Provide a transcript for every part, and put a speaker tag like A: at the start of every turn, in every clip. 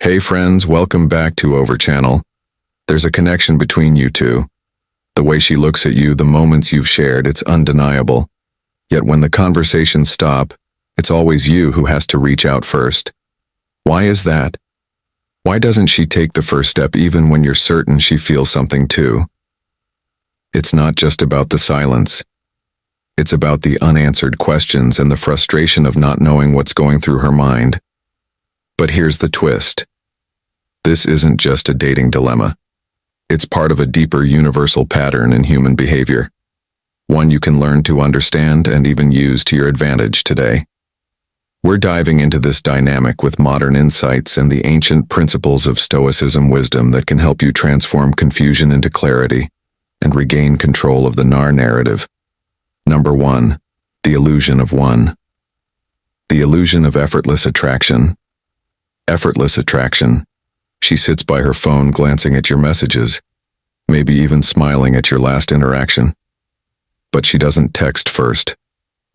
A: Hey friends, welcome back to Over Channel. There's a connection between you two. The way she looks at you, the moments you've shared, it's undeniable. Yet when the conversations stop, it's always you who has to reach out first. Why is that? Why doesn't she take the first step even when you're certain she feels something too? It's not just about the silence. It's about the unanswered questions and the frustration of not knowing what's going through her mind. But here's the twist. This isn't just a dating dilemma. It's part of a deeper universal pattern in human behavior. One you can learn to understand and even use to your advantage today. We're diving into this dynamic with modern insights and the ancient principles of Stoicism wisdom that can help you transform confusion into clarity and regain control of the narrative. Number 1. The illusion of one. The illusion of effortless attraction. Effortless attraction. She sits by her phone glancing at your messages, maybe even smiling at your last interaction. But she doesn't text first.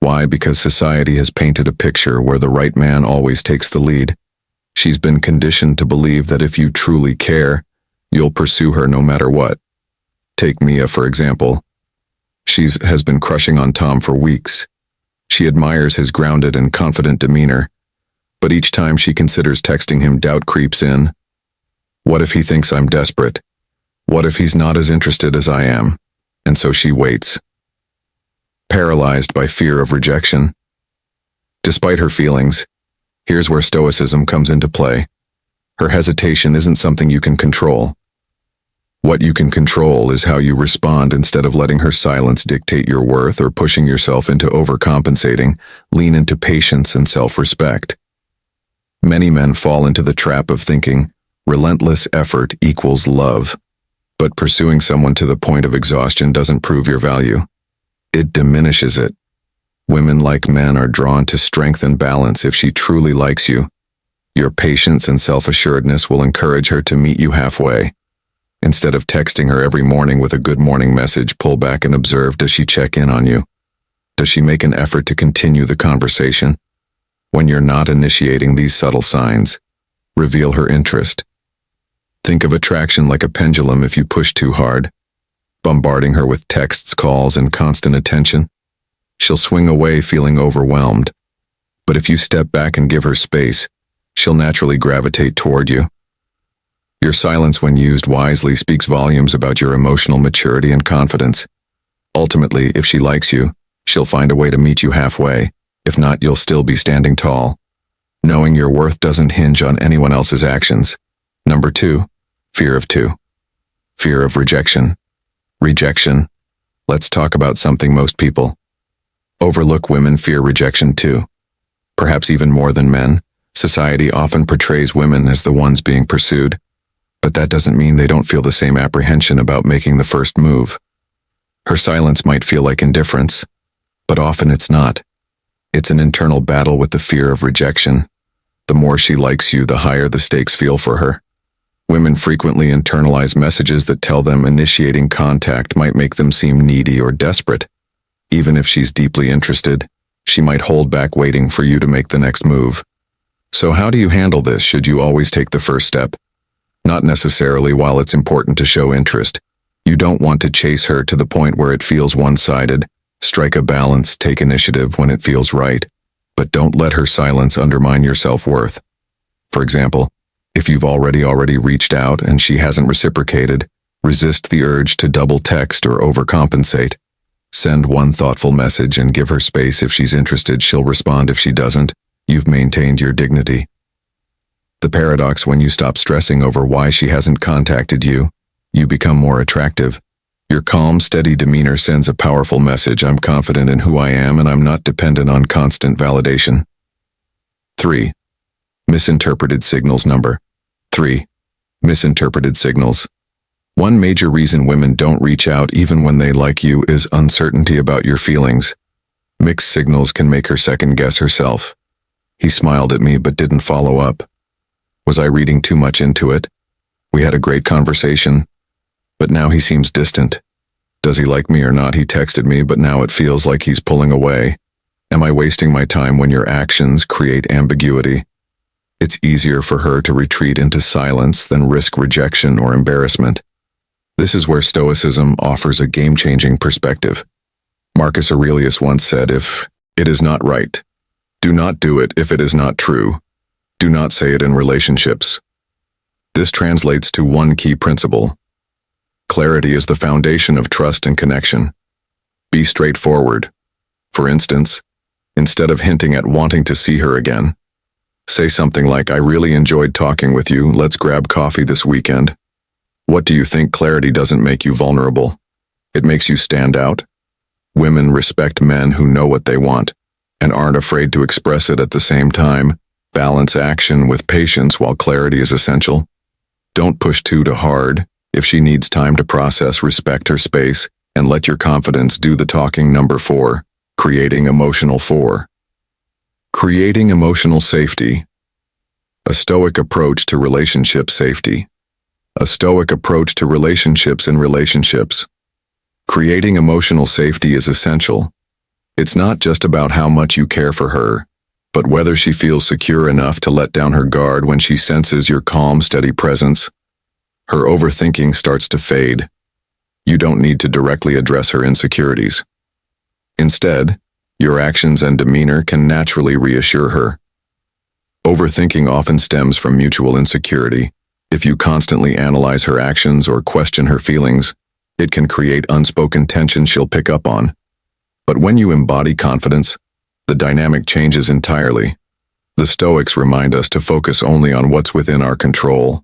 A: Why? Because society has painted a picture where the right man always takes the lead. She's been conditioned to believe that if you truly care, you'll pursue her no matter what. Take Mia, for example. She has been crushing on Tom for weeks. She admires his grounded and confident demeanor, but each time she considers texting him, doubt creeps in. What if he thinks I'm desperate? What if he's not as interested as I am? And so she waits. Paralyzed by fear of rejection. Despite her feelings, here's where Stoicism comes into play. Her hesitation isn't something you can control. What you can control is how you respond. Instead of letting her silence dictate your worth or pushing yourself into overcompensating, lean into patience and self-respect. Many men fall into the trap of thinking relentless effort equals love, but pursuing someone to the point of exhaustion doesn't prove your value. It diminishes it. Women, like men, are drawn to strength and balance. If she truly likes you, your patience and self-assuredness will encourage her to meet you halfway. Instead of texting her every morning with a good morning message, pull back and observe. Does she check in on you? Does she make an effort to continue the conversation? When you're not initiating these subtle signs, reveal her interest. Think of attraction like a pendulum. If you push too hard, bombarding her with texts, calls, and constant attention, she'll swing away feeling overwhelmed. But if you step back and give her space, she'll naturally gravitate toward you. Your silence, when used wisely, speaks volumes about your emotional maturity and confidence. Ultimately, if she likes you, she'll find a way to meet you halfway. If not, you'll still be standing tall. Knowing your worth doesn't hinge on anyone else's actions. Number 2. Fear of two. Fear of rejection. Rejection. Let's talk about something most people overlook. Women fear rejection too. Perhaps even more than men. Society often portrays women as the ones being pursued, but that doesn't mean they don't feel the same apprehension about making the first move. Her silence might feel like indifference, but often it's not. It's an internal battle with the fear of rejection. The more she likes you, the higher the stakes feel for her. Women frequently internalize messages that tell them initiating contact might make them seem needy or desperate. Even if she's deeply interested, she might hold back waiting for you to make the next move. So how do you handle this? Should you always take the first step? Not necessarily. While it's important to show interest, you don't want to chase her to the point where it feels one-sided. Strike a balance, take initiative when it feels right, but don't let her silence undermine your self-worth. For example, if you've already reached out and she hasn't reciprocated, resist the urge to double text or overcompensate. Send one thoughtful message and give her space. If she's interested, she'll respond. If she doesn't, you've maintained your dignity. The paradox: when you stop stressing over why she hasn't contacted you, you become more attractive. Your calm, steady demeanor sends a powerful message. I'm confident in who I am and I'm not dependent on constant validation. 3. Misinterpreted signals. Number 3. Misinterpreted signals. One major reason women don't reach out even when they like you is uncertainty about your feelings. Mixed signals can make her second-guess herself. He smiled at me but didn't follow up. Was I reading too much into it? We had a great conversation, but now he seems distant. Does he like me or not? He texted me, but now it feels like he's pulling away. Am I wasting my time? When your actions create ambiguity, It's easier for her to retreat into silence than risk rejection or embarrassment. This is where Stoicism offers a game-changing perspective. Marcus Aurelius once said, "If it is not right, do not do it. If it is not true, do not say it in relationships." This translates to one key principle. Clarity is the foundation of trust and connection. Be straightforward. For instance, instead of hinting at wanting to see her again, say something like, "I really enjoyed talking with you. Let's grab coffee this weekend." What do you think? Clarity doesn't make you vulnerable. It makes you stand out. Women respect men who know what they want and aren't afraid to express it at the same time. Balance action with patience while clarity is essential. Don't push too hard. If she needs time to process, respect her space and let your confidence do the talking. Number 4, creating emotional Creating emotional safety. A Stoic approach to relationship safety. A Stoic approach to relationships in relationships. Creating emotional safety is essential. It's not just about how much you care for her, but whether she feels secure enough to let down her guard when she senses your calm, steady presence. Her overthinking starts to fade. You don't need to directly address her insecurities. Instead, your actions and demeanor can naturally reassure her. Overthinking often stems from mutual insecurity. If you constantly analyze her actions or question her feelings, it can create unspoken tension she'll pick up on. But when you embody confidence, the dynamic changes entirely. The Stoics remind us to focus only on what's within our control,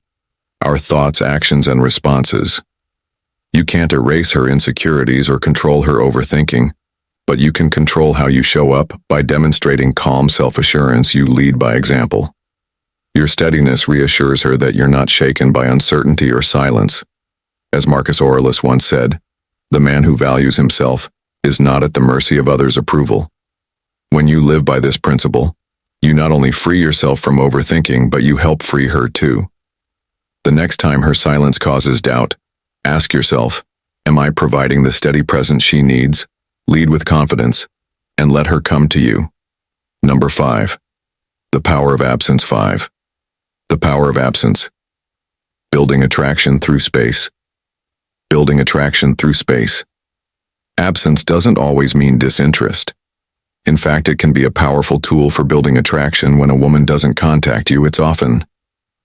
A: our thoughts, actions, and responses. You can't erase her insecurities or control her overthinking, but you can control how you show up by demonstrating calm self-assurance. You lead by example. Your steadiness reassures her that you're not shaken by uncertainty or silence. As Marcus Aurelius once said, "The man who values himself is not at the mercy of others' approval." When you live by this principle, you not only free yourself from overthinking, but you help free her too. The next time her silence causes doubt, ask yourself, am I providing the steady presence she needs? Lead with confidence, and let her come to you. Number 5. The power of absence. 5. The power of absence. Building attraction through space. Building attraction through space. Absence doesn't always mean disinterest. In fact, it can be a powerful tool for building attraction. When a woman doesn't contact you, it's often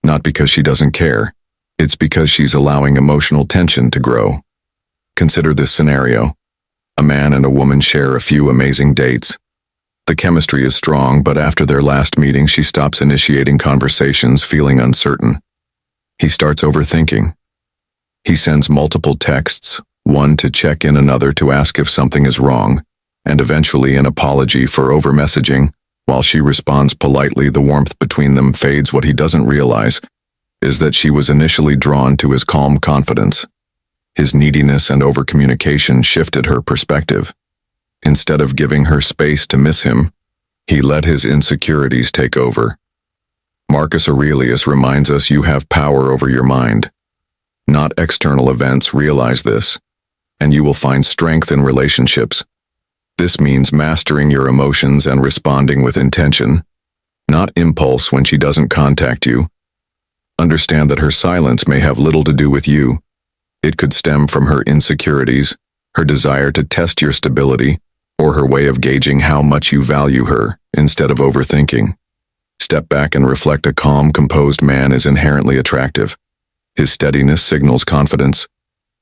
A: not because she doesn't care. It's because she's allowing emotional tension to grow. Consider this scenario. A man and a woman share a few amazing dates. The chemistry is strong, but after their last meeting, she stops initiating conversations, feeling uncertain. He starts overthinking. He sends multiple texts, one to check in, another to ask if something is wrong, and eventually an apology for over-messaging. While she responds politely, the warmth between them fades. What he doesn't realize is that she was initially drawn to his calm confidence. His neediness and over-communication shifted her perspective. Instead of giving her space to miss him, he let his insecurities take over. Marcus Aurelius reminds us you have power over your mind, not external events. Realize this, and you will find strength in relationships. This means mastering your emotions and responding with intention, not impulse. When she doesn't contact you, understand that her silence may have little to do with you. It could stem from her insecurities, her desire to test your stability, or her way of gauging how much you value her. Instead of overthinking, step back and reflect. A calm, composed man is inherently attractive. His steadiness signals confidence,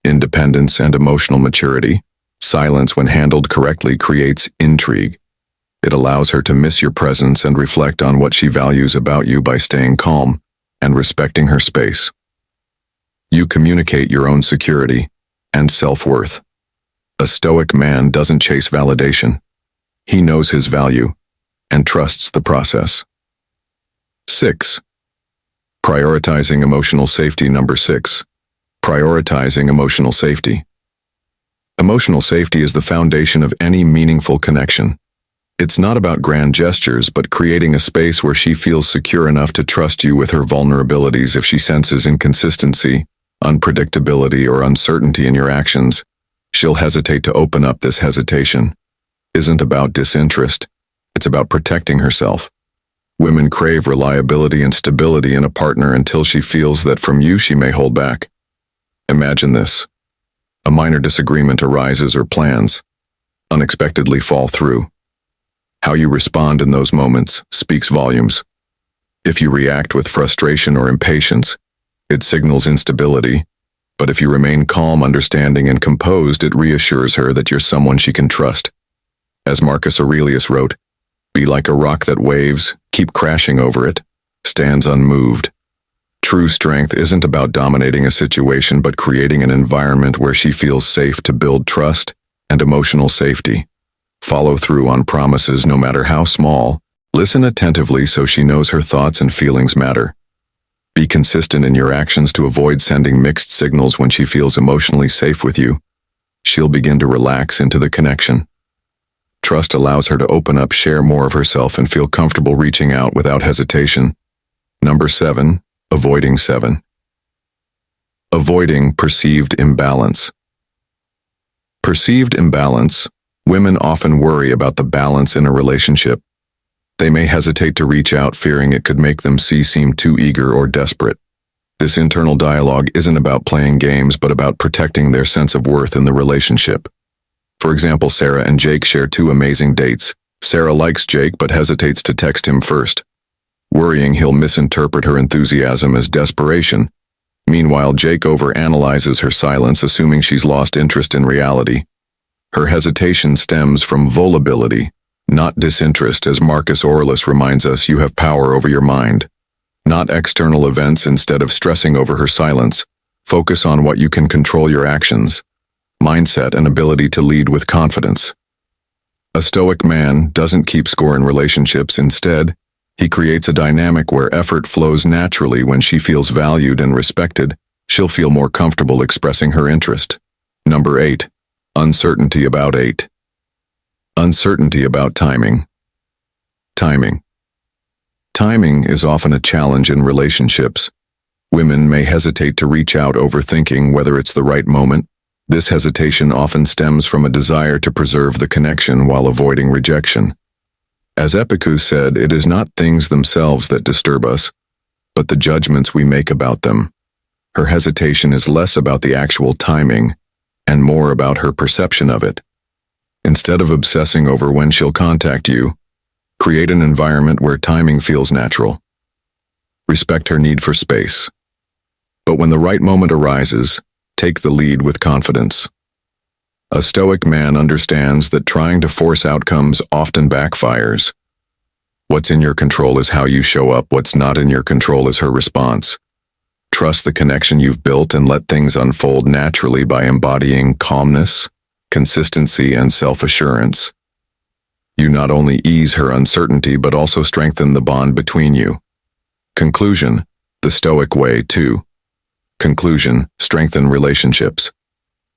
A: independence, and emotional maturity. Silence, when handled correctly, creates intrigue. It allows her to miss your presence and reflect on what she values about you. By staying calm and respecting her space, you communicate your own security and self-worth. A Stoic man doesn't chase validation. He knows his value and trusts the process. 6. Prioritizing emotional safety. Number 6. Prioritizing emotional safety. Emotional safety is the foundation of any meaningful connection. It's not about grand gestures, but creating a space where she feels secure enough to trust you with her vulnerabilities. If she senses inconsistency, unpredictability, or uncertainty in your actions, she'll hesitate to open up. This hesitation isn't about disinterest. It's about protecting herself. Women crave reliability and stability in a partner until she feels that from you she may hold back. Imagine this. A minor disagreement arises or plans unexpectedly fall through. How you respond in those moments speaks volumes. If you react with frustration or impatience, it signals instability, but if you remain calm, understanding, and composed, it reassures her that you're someone she can trust. As Marcus Aurelius wrote, "Be like a rock that waves, keep crashing over it, stands unmoved." True strength isn't about dominating a situation but creating an environment where she feels safe to build trust and emotional safety. Follow through on promises no matter how small. Listen attentively so she knows her thoughts and feelings matter. Be consistent in your actions to avoid sending mixed signals. When she feels emotionally safe with you, she'll begin to relax into the connection. Trust allows her to open up, share more of herself, and feel comfortable reaching out without hesitation. Number 7, avoiding 7. Avoiding perceived imbalance. Perceived imbalance. Women often worry about the balance in a relationship. They may hesitate to reach out, fearing it could make them seem too eager or desperate. This internal dialogue isn't about playing games, but about protecting their sense of worth in the relationship. For example, Sarah and Jake share 2 amazing dates. Sarah likes Jake but hesitates to text him first, worrying he'll misinterpret her enthusiasm as desperation. Meanwhile, Jake overanalyzes her silence, assuming she's lost interest in reality. Her hesitation stems from vulnerability, not disinterest. As Marcus Aurelius reminds us, you have power over your mind, not external events. Instead of stressing over her silence, focus on what you can control: your actions, mindset, and ability to lead with confidence. A Stoic man doesn't keep score in relationships. Instead, he creates a dynamic where effort flows naturally. When she feels valued and respected, she'll feel more comfortable expressing her interest. Number 8. Uncertainty about 8. Uncertainty about timing. Timing. Timing is often a challenge in relationships. Women may hesitate to reach out, overthinking whether it's the right moment. This hesitation often stems from a desire to preserve the connection while avoiding rejection. As Epictetus said, it is not things themselves that disturb us, but the judgments we make about them. Her hesitation is less about the actual timing and more about her perception of it. Instead of obsessing over when she'll contact you, create an environment where timing feels natural. Respect her need for space. But when the right moment arises, take the lead with confidence. A Stoic man understands that trying to force outcomes often backfires. What's in your control is how you show up. What's not in your control is her response. Trust the connection you've built and let things unfold naturally by embodying calmness, consistency, and self-assurance. You not only ease her uncertainty but also strengthen the bond between you. Conclusion: the Stoic way to. Conclusion: strengthen relationships.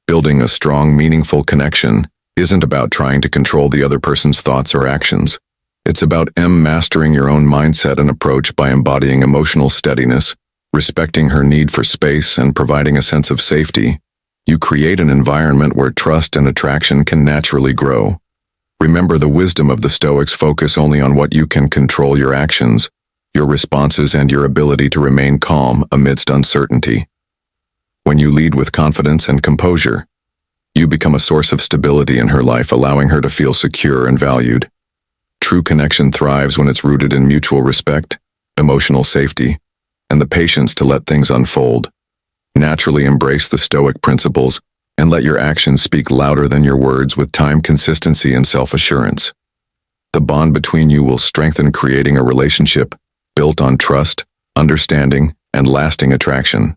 A: Building a strong, meaningful connection isn't about trying to control the other person's thoughts or actions. It's about mastering your own mindset and approach. By embodying emotional steadiness, respecting her need for space, and providing a sense of safety, you create an environment where trust and attraction can naturally grow. Remember the wisdom of the Stoics: focus only on what you can control: your actions, your responses, and your ability to remain calm amidst uncertainty. When you lead with confidence and composure, you become a source of stability in her life, allowing her to feel secure and valued. True connection thrives when it's rooted in mutual respect, emotional safety, and the patience to let things unfold. Naturally embrace the Stoic principles and let your actions speak louder than your words. With time, consistency, and self-assurance, the bond between you will strengthen, creating a relationship built on trust, understanding, and lasting attraction.